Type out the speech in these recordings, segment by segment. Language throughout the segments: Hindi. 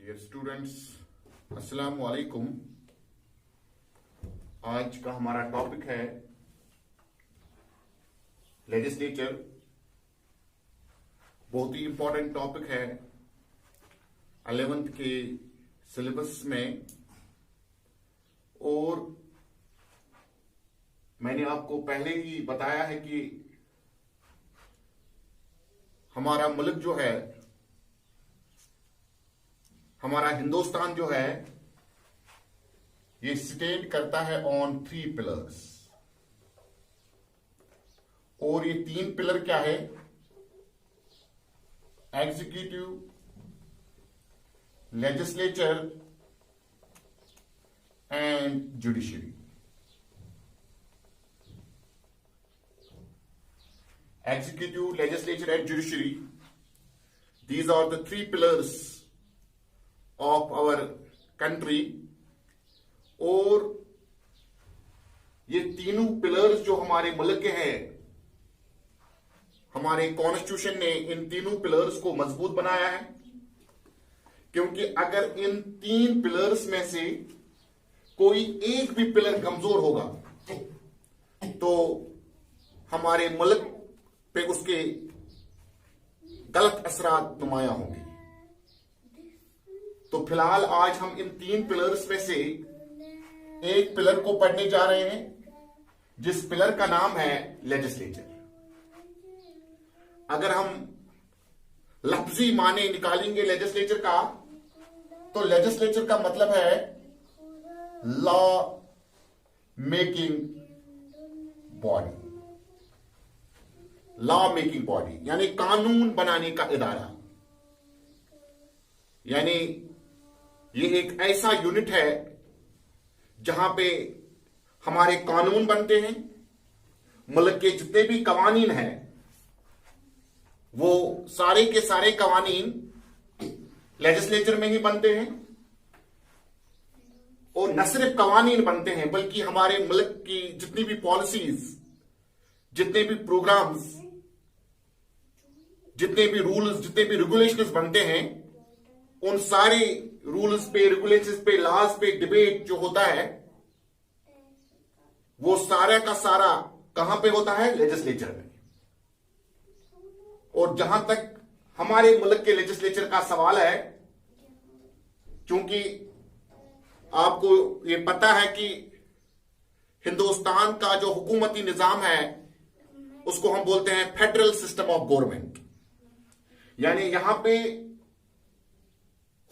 डियर स्टूडेंट्स, अस्सलाम वालेकुम। आज का हमारा टॉपिक है लेजिस्लेचर। बहुत ही इंपॉर्टेंट टॉपिक है 11th के सिलेबस में। और मैंने आपको पहले ही बताया है कि हमारा मुल्क जो है, हमारा हिंदुस्तान जो है, ये स्टैंड करता है ऑन 3 पिलर्स। और ये 3 पिलर क्या है? Executive, legislature and judiciary. Executive, legislature and judiciary, these are the 3 pillars of our country। और ये तीनों पिलर्स जो हमारे मुल्क के हैं, हमारे कॉन्स्टिट्यूशन ने इन तीनों पिलर्स को मजबूत बनाया है। क्योंकि अगर इन 3 पिलर्स में से कोई एक भी पिलर कमजोर होगा तो हमारे मुल्क पे उसके गलत असरात नुमाया होंगे। तो फिलहाल आज हम इन 3 पिलर्स में से एक पिलर को पढ़ने जा रहे हैं, जिस पिलर का नाम है लेजिस्लेचर। अगर हम लफ्जी माने निकालेंगे लेजिस्लेचर का, तो लेजिस्लेचर का मतलब है law making body. Law making body यानी कानून बनाने का इदारा। यानी ये एक ऐसा यूनिट है जहां पे हमारे कानून बनते हैं। मुल्क के जितने भी कवानीन हैं, वो सारे के सारे कवानीन लेजिस्लेचर में ही बनते हैं। और न सिर्फ कवानीन बनते हैं, बल्कि हमारे मुल्क की जितनी भी पॉलिसीज, जितने भी प्रोग्राम्स, जितने भी रूल्स, जितने भी रेगुलेशंस बनते हैं, उन सारे रूल्स पे, रेगुलेशंस पे, लॉज पे डिबेट जो होता है, वो सारा का सारा कहां पे होता है? लेजिस्लेचर में। और जहां तक हमारे मुल्क के लेजिस्लेचर का सवाल है, क्योंकि आपको ये पता है कि हिंदुस्तान का जो हुकूमती निजाम है उसको हम बोलते हैं फेडरल सिस्टम ऑफ गवर्नमेंट। यानी यहां पे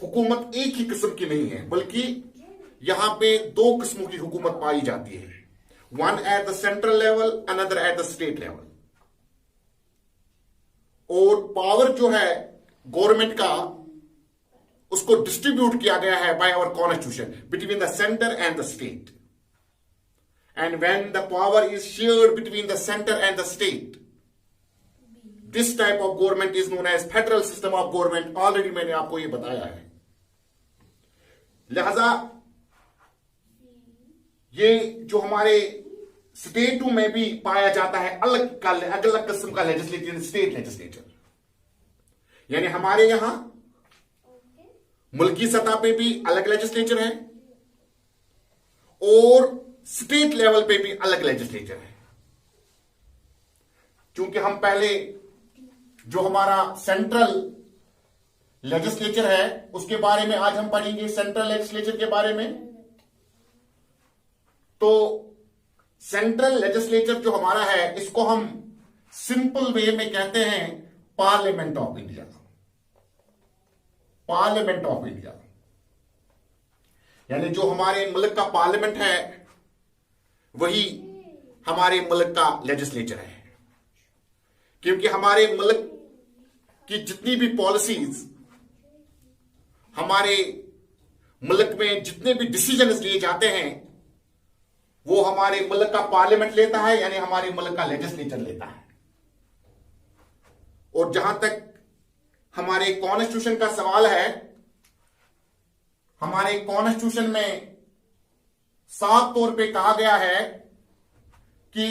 हुकूमत एक ही किस्म की नहीं है, बल्कि यहां पे 2 किस्मों की हुकूमत पाई जाती है। One at the central level, another at the state level. और पावर जो है गवर्नमेंट का, उसको डिस्ट्रीब्यूट किया गया है by our constitution between the center and the state. And when the power is shared between the center and the state, this type of government is known as federal system of government। Already मैंने आपको ये बताया है। लिहाजा ये जो हमारे स्टेटों में भी पाया जाता है अलग किस्म का लेजिस्लेचर, स्टेट लेजिस्लेचर। यानी हमारे यहां मुल्की सतह पे भी अलग लेजिस्लेचर है और स्टेट लेवल पे भी अलग लेजिस्लेचर है। क्योंकि हम पहले जो हमारा सेंट्रल लेजिस्लेचर है उसके बारे में आज हम पढ़ेंगे, सेंट्रल लेजिस्लेचर के बारे में। तो सेंट्रल लेजिस्लेचर जो हमारा है, इसको हम सिंपल वे में कहते हैं parliament of India. Parliament of India यानी जो हमारे मुल्क का पार्लियामेंट है, वही हमारे मुल्क का लेजिस्लेचर है। क्योंकि हमारे मुल्क की जितनी भी पॉलिसीज, हमारे मुल्क में जितने भी डिसीजन लिए जाते हैं, वो हमारे मुल्क का पार्लियामेंट लेता है, यानी हमारे मुल्क का लेजिस्लेचर लेता है। और जहां तक हमारे कॉन्स्टिट्यूशन का सवाल है, हमारे कॉन्स्टिट्यूशन में साफ तौर पे कहा गया है कि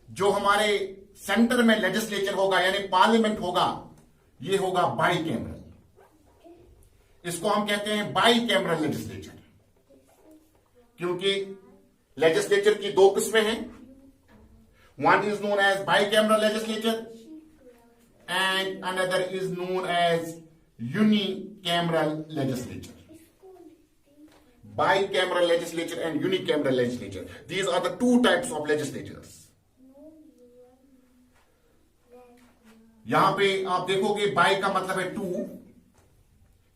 जो हमारे सेंटर में लेजिस्लेचर होगा यानी पार्लियामेंट होगा, ये होगा बाई कैमरल। इसको हम कहते हैं बाई कैमरल लेजिस्लेचर, क्योंकि लेजिस्लेचर की दो किस्में हैं. One is known as bicameral legislature and another is known as unicameral legislature. Bicameral legislature and unicameral legislature. These are the two types of legislatures. यहां पे आप देखोगे बाई का मतलब है टू,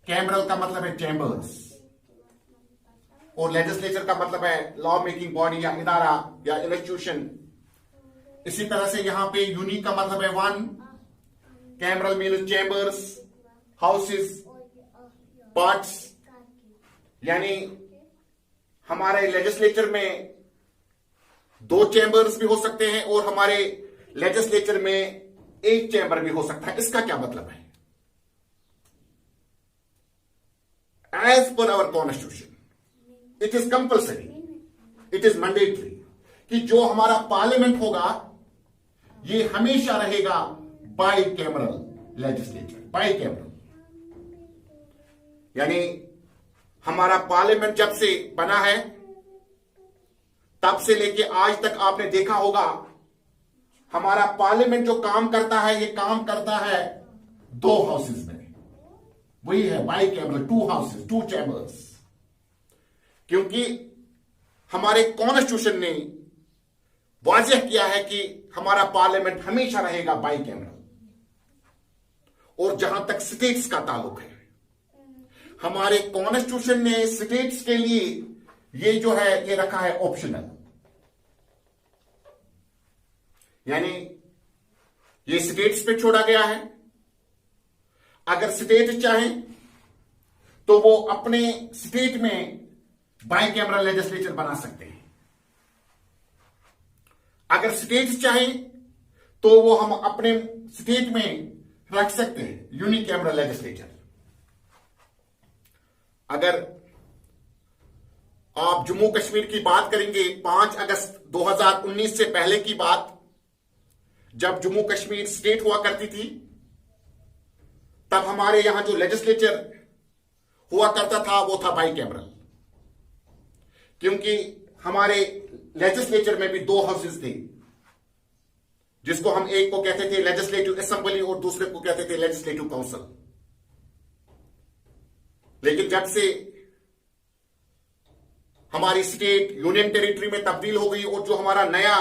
कैमरल का मतलब है चैम्बर्स, और लेजिस्लेचर का मतलब है लॉ मेकिंग बॉडी या इदारा या इंस्टीट्यूशन. इसी तरह से यहां पे यूनिक का मतलब है one, cameral means chambers, houses, parts. यानी हमारे लेजिस्लेचर में दो चैम्बर्स भी हो सकते हैं और हमारे लेजिस्लेचर में एक चैम्बर भी हो सकता है. इसका क्या मतलब है? As per our constitution it is compulsory, it is mandatory कि जो हमारा पार्लियामेंट होगा ये हमेशा रहेगा bicameral legislature. Bicameral यानी हमारा पार्लियामेंट जब से बना है तब से लेके आज तक आपने देखा होगा हमारा पार्लियामेंट जो काम करता है ये काम करता है दो हाउसेस में. वही है by cameral, to houses, two chambers. क्योंकि हमारे कॉन्स्टिट्यूशन ने वाज़ेह किया है कि हमारा पार्लियामेंट हमेशा रहेगा बाई कैमरल. और जहां तक स्टेट्स का ताल्लुक है, हमारे कॉन्स्टिट्यूशन ने स्टेट्स के लिए ये जो है ये रखा है ऑप्शनल. यानी ये स्टेट्स पे छोड़ा गया है. अगर स्टेट चाहें तो वो अपने स्टेट में बाई कैमरल लेजिस्लेचर बना सकते हैं. अगर स्टेट्स चाहें तो वो हम अपने स्टेट में रख सकते हैं यूनिकैमरल लेजिस्लेचर. अगर आप जम्मू कश्मीर की बात करेंगे 5 अगस्त 2019 से पहले की बात, जब जम्मू कश्मीर स्टेट हुआ करती थी तब हमारे यहां जो लेजिस्लेचर हुआ करता था वो था बाई कैमरल. क्योंकि हमारे लेजिस्लेचर में भी दो हाउसेस थे, जिसको हम एक को कहते थे लेजिस्लेटिव असेंबली और दूसरे को कहते थे लेजिस्लेटिव काउंसिल. लेकिन जब से हमारी स्टेट यूनियन टेरिटरी में तब्दील हो गई और जो हमारा नया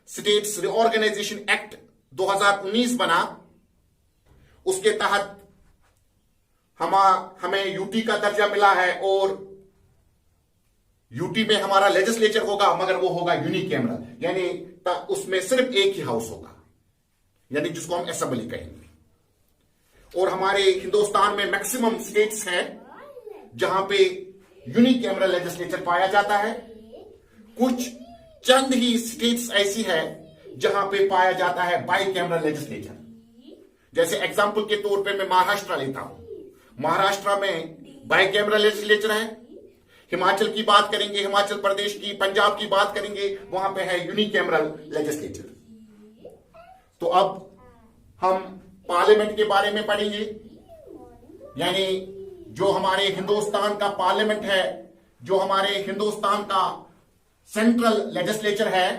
स्टेट्स रिऑर्गेनाइजेशन एक्ट 2019 बना, उसके तहत हमें यूटी का दर्जा मिला है और यूटी में हमारा लेजिस्लेचर होगा मगर वो होगा यूनिकैमरल. यानी उसमें सिर्फ एक ही हाउस होगा, यानी जिसको हम असेंबली कहेंगे. और हमारे हिंदुस्तान में मैक्सिमम स्टेट्स हैं जहां पे यूनिकैमरल लेजिस्लेचर पाया जाता है. कुछ चंद ही स्टेट्स ऐसी है जहां पे पाया जाता है बाई कैमरल लेजिस्लेचर. जैसे एग्जांपल के तौर पे मैं महाराष्ट्र लेता हूं. महाराष्ट्र में बाई कैमरल लेजिस्लेचर है. हिमाचल की बात करेंगे, हिमाचल प्रदेश की, पंजाब की बात करेंगे, वहां पे है यूनिकैमरल लेजिस्लेचर. तो अब हम पार्लियामेंट के बारे में पढ़ेंगे. यानी जो हमारे हिंदुस्तान का पार्लियामेंट है, जो हमारे हिंदुस्तान का सेंट्रल लेजिस्लेचर है,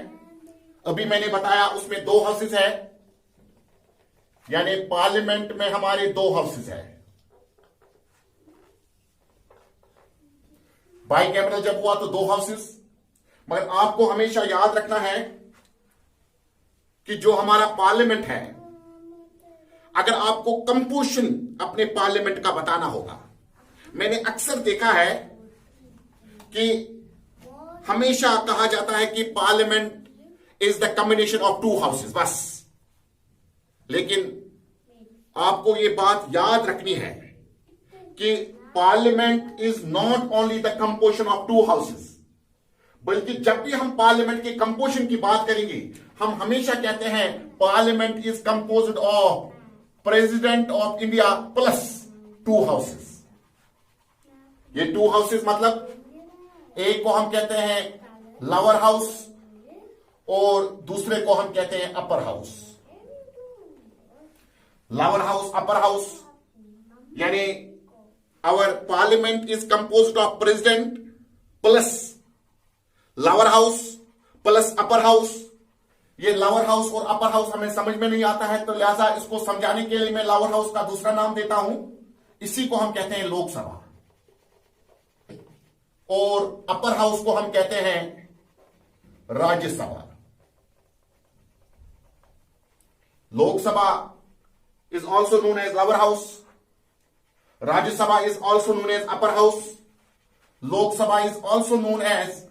अभी मैंने बताया उसमें दो हाउसेस है. यानी पार्लियामेंट में हमारे दो हाउसेस है. बाई कैमरल जब हुआ तो दो हाउसेस. मगर आपको हमेशा याद रखना है कि जो हमारा पार्लियामेंट है, अगर आपको कंपोजिशन अपने पार्लियामेंट का बताना होगा, मैंने अक्सर देखा है कि हमेशा कहा जाता है कि parliament is the combination of to houses बस. लेकिन आपको यह बात याद रखनी है कि parliament is not only the composition of to houses, बल्कि जब भी हम पार्लियामेंट के कंपोजिशन की बात करेंगे हम हमेशा कहते हैं parliament is composed of president of India plus two houses. ये टू हाउसेस मतलब एक को हम कहते हैं लोअर हाउस और दूसरे को हम कहते हैं upper house. Lower house, upper house, यानी our parliament is composed of president plus lower house plus upper house. ये लोअर हाउस और अपर हाउस हमें समझ में नहीं आता है, तो लिहाजा इसको समझाने के लिए मैं लोअर हाउस का दूसरा नाम देता हूं. इसी को हम कहते हैं लोकसभा, और अपर हाउस को हम कहते हैं Rajya Sabha. Lok Sabha is also known as lower house. Rajya Sabha is also known as upper house. Lok Sabha is also known as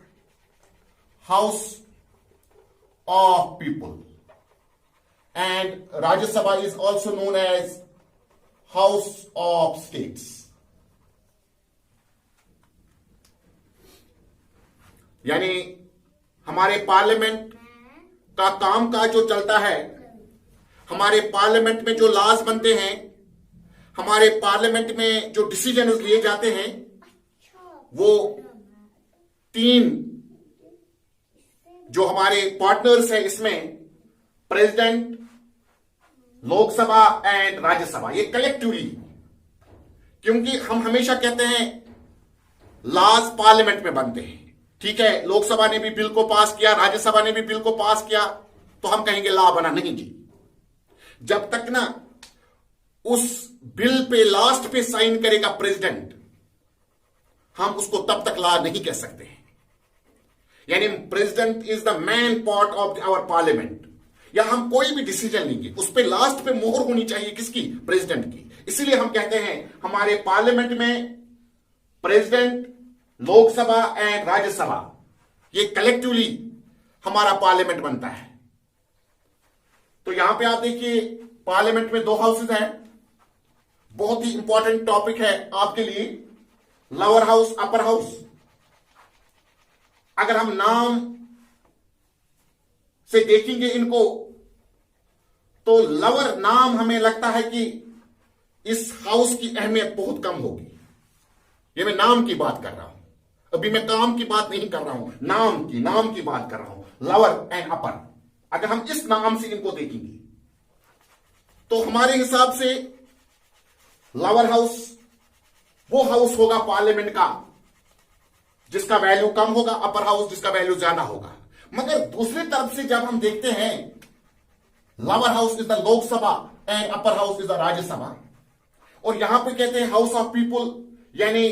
House of People. And Rajya Sabha is also known as House of States. यानी हमारे पार्लियामेंट का काम काज जो चलता है, हमारे पार्लियामेंट में जो लॉज बनते हैं, हमारे पार्लियामेंट में जो डिसीजन लिए जाते हैं, वो तीन जो हमारे पार्टनर्स हैं इसमें, प्रेसिडेंट, लोकसभा एंड राज्यसभा, ये कलेक्टिवली, क्योंकि हम हमेशा कहते हैं लॉज पार्लियामेंट में बनते हैं. ठीक है, लोकसभा ने भी बिल को पास किया, राज्यसभा ने भी बिल को पास किया, तो हम कहेंगे लॉ बना. नहीं जी, जब तक ना उस बिल पे लास्ट पे साइन करेगा प्रेसिडेंट, हम उसको तब तक लॉ नहीं कह सकते हैं. यानी president is the main part of our parliament. या हम कोई भी डिसीजन लेंगे, उस पे लास्ट पे मोहर होनी चाहिए किसकी? प्रेसिडेंट की. इसीलिए हम कहते हैं हमारे पार्लियामेंट में प्रेसिडेंट, लोकसभा एंड राज्यसभा, ये कलेक्टिवली हमारा पार्लियामेंट बनता है. तो यहां पे आप देखिए पार्लियामेंट में दो हाउसेज हैं. बहुत ही इंपॉर्टेंट टॉपिक है आपके लिए, लोअर हाउस, अपर हाउस. अगर हम नाम से देखेंगे इनको, तो लोअर नाम हमें लगता है कि इस हाउस की अहमियत बहुत कम होगी. ये मैं नाम की बात कर रहा हूं, अभी मैं काम की बात नहीं कर रहा हूं, नाम की बात कर रहा हूं. लोअर एंड अपर, अगर हम इस नाम से इनको देखेंगे तो हमारे हिसाब से लोअर हाउस वो हाउस होगा पार्लियामेंट का जिसका वैल्यू कम होगा, अपर हाउस जिसका वैल्यू ज्यादा होगा. मगर दूसरी तरफ से जब हम देखते हैं, lower house is the Lok Sabha and upper house is the Rajya Sabha. और यहां पे कहते हैं हाउस ऑफ पीपुल, यानी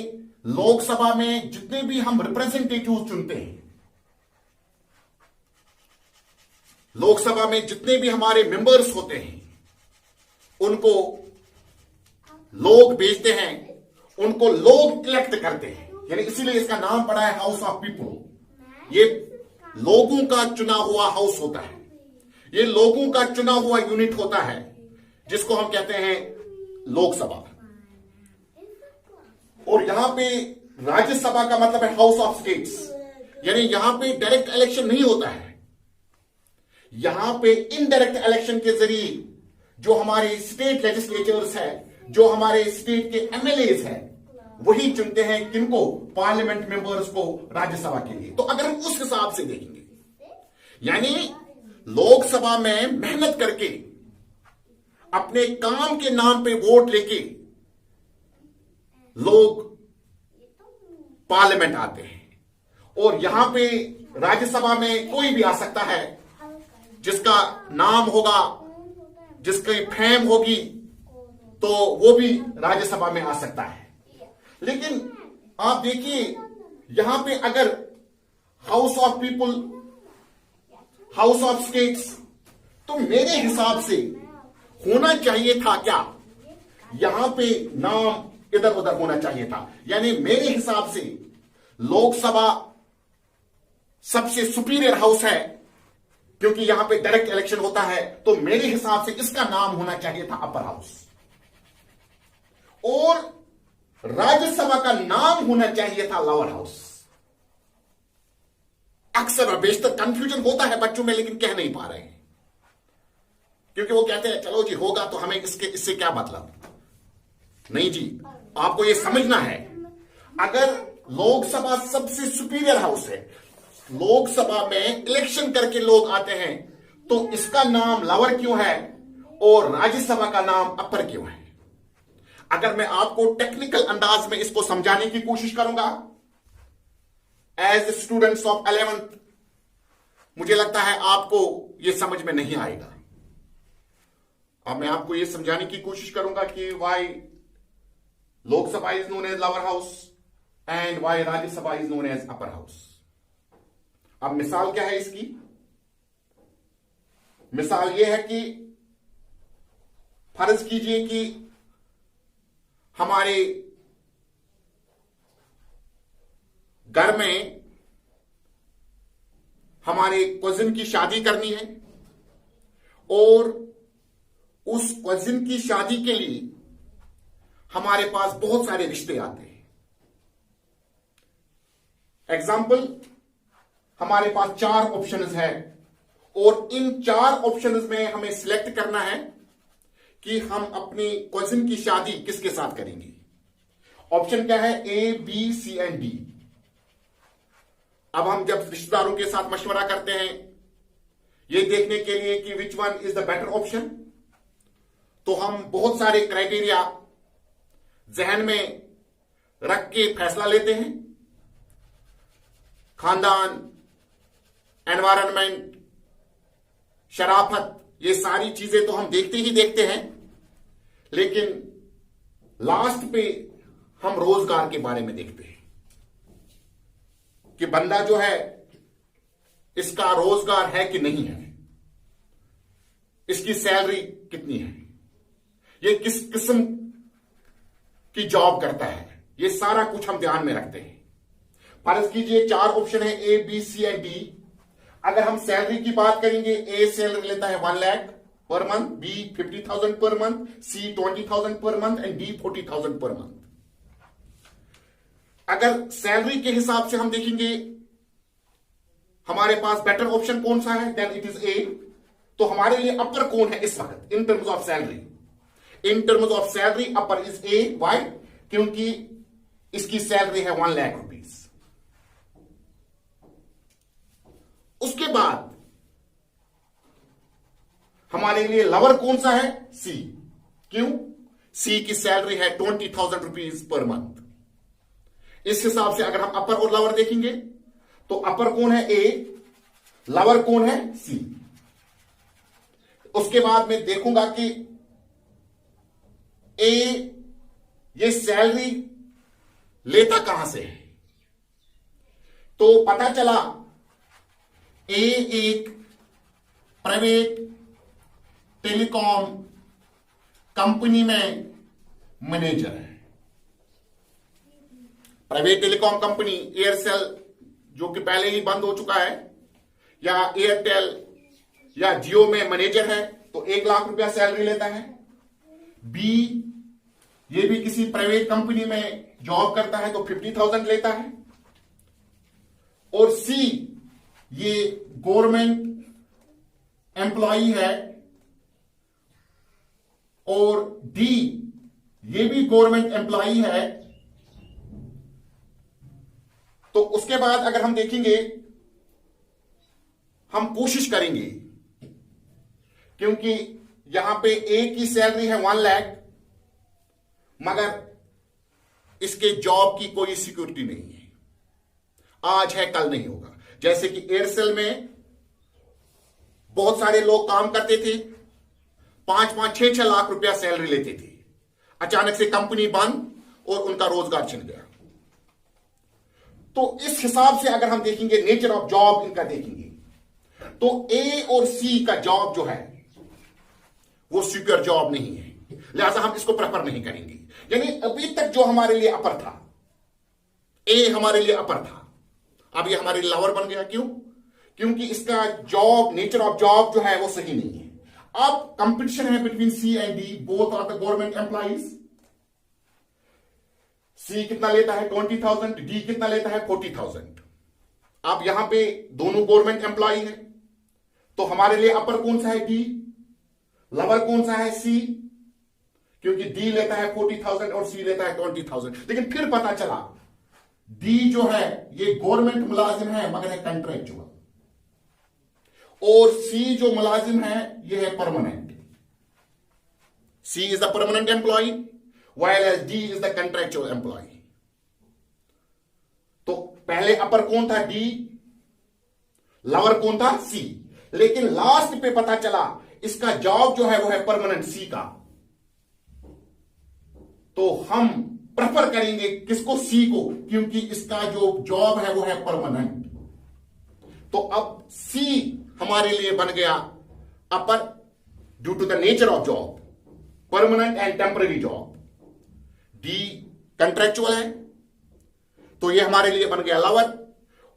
लोकसभा में जितने भी हम रिप्रेजेंटेटिव चुनते हैं, लोकसभा में जितने भी हमारे मेंबर्स होते हैं, उनको लोग भेजते हैं, उनको लोग इलेक्ट करते हैं. यानी इसीलिए इसका नाम पड़ा है हाउस ऑफ पीपुल. ये लोगों का चुना हुआ हाउस होता है, ये लोगों का चुना हुआ यूनिट होता है, जिसको हम कहते हैं लोकसभा. और यहां पे राज्यसभा का मतलब है हाउस ऑफ स्टेट्स. यानी यहां पे डायरेक्ट इलेक्शन नहीं होता है, यहां पे इनडायरेक्ट इलेक्शन के जरिए जो हमारे स्टेट लेजिस्लेचर्स है, जो हमारे स्टेट के एमएलएज हैं, वही चुनते हैं किनको? पार्लियामेंट मेंबर्स को राज्यसभा के लिए. तो अगर हम उस हिसाब से देखेंगे, यानी लोकसभा में मेहनत करके अपने काम के नाम पे वोट लेके लोग पार्लियामेंट आते हैं, और यहां पे राज्यसभा में कोई भी आ सकता है जिसका नाम होगा, जिसकी फेम होगी, तो वो भी राज्यसभा में आ सकता है. लेकिन आप देखिए यहां पे अगर house of people, house of states, तो मेरे हिसाब से होना चाहिए था क्या? यहां पे नाम इधर उधर होना चाहिए था. यानी मेरे हिसाब से लोकसभा सबसे सुपीरियर हाउस है, क्योंकि यहां पे डायरेक्ट इलेक्शन होता है. तो मेरे हिसाब से इसका नाम होना चाहिए था अपर हाउस, और राज्यसभा का नाम होना चाहिए था लोअर हाउस. अक्सर और बेशतर कंफ्यूजन होता है बच्चों में, लेकिन कह नहीं पा रहे हैं, क्योंकि वो कहते हैं चलो जी होगा तो हमें इससे क्या मतलब. नहीं जी, आपको ये समझना है, अगर लोकसभा सबसे सुपीरियर हाउस है, लोकसभा में इलेक्शन करके लोग आते हैं, तो इसका नाम लोअर क्यों है और राज्यसभा का नाम अपर क्यों है? अगर मैं आपको टेक्निकल अंदाज में इसको समझाने की कोशिश करूंगा एज स्टूडेंट्स ऑफ 11th, मुझे लगता है आपको यह समझ में नहीं आएगा। अब मैं आपको यह समझाने की कोशिश करूंगा कि why Lok Sabha is known as lower house and why Rajya Sabha is known as upper house. अब मिसाल क्या है इसकी? मिसाल यह है कि फर्ज कीजिए कि हमारे घर में हमारे कजिन की शादी करनी है और उस कजिन की शादी के लिए हमारे पास बहुत सारे रिश्ते आते हैं। एग्जाम्पल, हमारे पास 4 ऑप्शंस है और इन 4 ऑप्शंस में हमें सिलेक्ट करना है कि हम अपनी कजिन की शादी किसके साथ करेंगे। ऑप्शन क्या है? ए, बी, सी एंड डी। अब हम जब रिश्तेदारों के साथ मशवरा करते हैं ये देखने के लिए कि which one is the better option, तो हम बहुत सारे क्राइटेरिया जहन में रख के फैसला लेते हैं। खानदान, एनवायरनमेंट, शराफत, ये सारी चीजें तो हम देखते ही देखते हैं, लेकिन लास्ट पे हम रोजगार के बारे में देखते हैं कि बंदा जो है इसका रोजगार है कि नहीं है, इसकी सैलरी कितनी है, ये किस किस्म की जॉब करता है, ये सारा कुछ हम ध्यान में रखते हैं। फर्ज कीजिए 4 ऑप्शन है ए, बी, सी एंड डी। अगर हम सैलरी की बात करेंगे, ए सैलरी लेता है 1 lakh per month, B 50,000 per month, C 20,000 per month and D 40,000 per month. अगर सैलरी के हिसाब से हम देखेंगे हमारे पास बेटर ऑप्शन कौन सा है, देन इट इज ए। तो हमारे लिए अपर कौन है इस वक्त in terms of salary? In terms of salary upper is A. Why? क्योंकि इसकी सैलरी है 1 लाख रुपीज। उसके बाद हमारे लिए लवर कौन सा है? सी। क्यों? सी की सैलरी है 20,000 रुपीज पर मंथ। इस हिसाब से अगर हम अपर और लवर देखेंगे तो अपर कौन है? ए। लवर कौन है? सी। उसके बाद मैं देखूंगा कि ए ये सैलरी लेता कहां से है। तो पता चला ए एक प्राइवेट टेलीकॉम कंपनी में मैनेजर है। प्राइवेट टेलीकॉम कंपनी एयरसेल, जो कि पहले ही बंद हो चुका है, या एयरटेल या जियो में मैनेजर है, तो 1 लाख रुपया सैलरी लेता है। बी ये भी किसी प्राइवेट कंपनी में जॉब करता है तो 50,000 लेता है। और सी ये गवर्नमेंट एम्प्लॉई है और डी ये भी गवर्नमेंट एम्प्लॉई है। तो उसके बाद अगर हम देखेंगे, हम कोशिश करेंगे, क्योंकि यहां पे ए की सैलरी है 1 लाख, मगर इसके जॉब की कोई सिक्योरिटी नहीं है, आज है कल नहीं होगा। जैसे कि एयरसेल में बहुत सारे लोग काम करते थे, 5-5, 6-6 लाख रुपया सैलरी लेते थे, अचानक से कंपनी बंद और उनका रोजगार छिन गया। तो इस हिसाब से अगर हम देखेंगे, नेचर ऑफ जॉब इनका देखेंगे, तो ए और सी का जॉब जो है वो सिक्योर जॉब नहीं है, लिहाजा हम इसको प्रेफर नहीं करेंगे। यानी अभी तक जो हमारे लिए अपर था, ए हमारे लिए अपर था, अब ये हमारे लिए लवर बन गया। क्यों? क्योंकि इसका जॉब, नेचर ऑफ जॉब जो है वो सही नहीं है। अब कंपटीशन है between C and D, both are the government employees. C कितना लेता है? 20,000। डी कितना लेता है? 40,000। अब यहां पे दोनों गवर्नमेंट एम्प्लॉय है, तो हमारे लिए अपर कौन सा है? डी। लवर कौन सा है? सी, क्योंकि डी लेता है 40,000 और सी लेता है 20,000। लेकिन फिर पता चला डी जो है ये गवर्नमेंट मुलाजिम है मगर है कंट्रैक्चुअल, और सी जो मुलाजिम है ये है permanent. C is the permanent employee while as D is the contractual employee. तो पहले अपर कौन था? D. लोअर कौन था? C. लेकिन लास्ट पे पता चला इसका जॉब जो है वो है परमानेंट C का, तो हम प्रेफर करेंगे किसको? C को, क्योंकि इसका जो जॉब है वो है परमानेंट। तो अब C हमारे लिए बन गया upper due to the nature of job, permanent and temporary job. D contractual है तो ये हमारे लिए बन गया लोअर,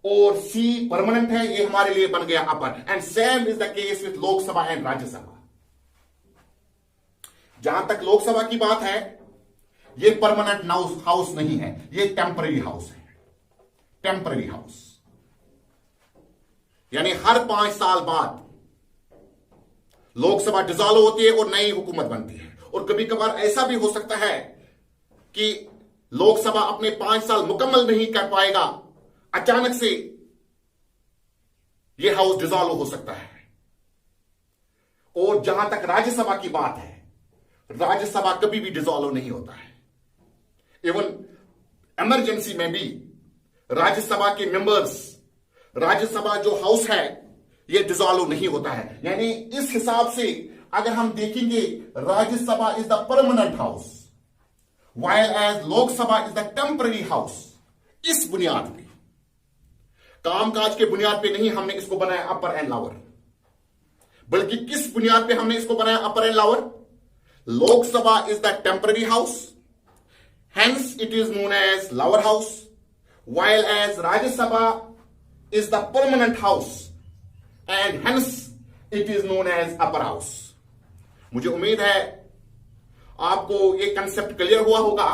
और C परमानेंट है, ये हमारे लिए बन गया upper. And same is the case with Lok Sabha and Rajya Sabha. जहां तक लोकसभा की बात है, ये परमानेंट हाउस नहीं है, ये टेम्पररी हाउस है। टेम्पररी हाउस यानी हर 5 साल बाद लोकसभा डिसॉल्व होती है और नई हुकूमत बनती है। और कभी कभार ऐसा भी हो सकता है कि लोकसभा अपने 5 साल मुकम्मल नहीं कर पाएगा, अचानक से यह हाउस डिसॉल्व हो सकता है। और जहां तक राज्यसभा की बात है, राज्यसभा कभी भी डिसॉल्व नहीं होता है। इवन इमरजेंसी में भी राज्यसभा के मेंबर्स, राज्यसभा जो हाउस है, यह डिसॉल्व नहीं होता है। यानी इस हिसाब से अगर हम देखेंगे, Rajya Sabha is the permanent house while as Lok Sabha is the temporary house. इस बुनियाद पे, कामकाज के बुनियाद पे नहीं हमने इसको बनाया अपर एंड लोअर, बल्कि किस बुनियाद पे हमने इसको बनाया upper and lower? Lok Sabha is the temporary house, hence it is known as lower house, while as Rajya Sabha is the permanent house and hence it is known as upper house. मुझे उम्मीद है आपको ये कंसेप्ट क्लियर हुआ होगा,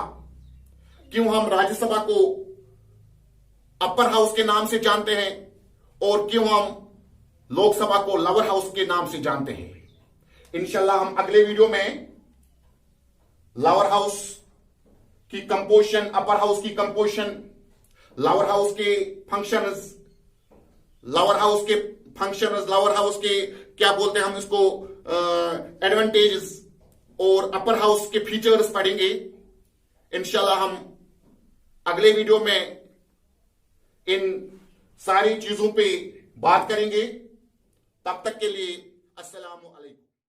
क्यों हम राज्यसभा को अपर हाउस के नाम से जानते हैं और क्यों हम लोकसभा को लोअर हाउस के नाम से जानते हैं। इंशाल्लाह हम अगले वीडियो में लोअर हाउस की कंपोजिशन, अपर हाउस की कंपोजिशन, लोअर हाउस के फंक्शंस, लोअर हाउस के फंक्शंस, लोअर हाउस के क्या बोलते हैं हम इसको, एडवांटेजेस, और अपर हाउस के फीचर्स पढ़ेंगे। इंशाल्लाह हम अगले वीडियो में इन सारी चीजों पे बात करेंगे। तब तक के लिए अस्सलामु अलैकुम।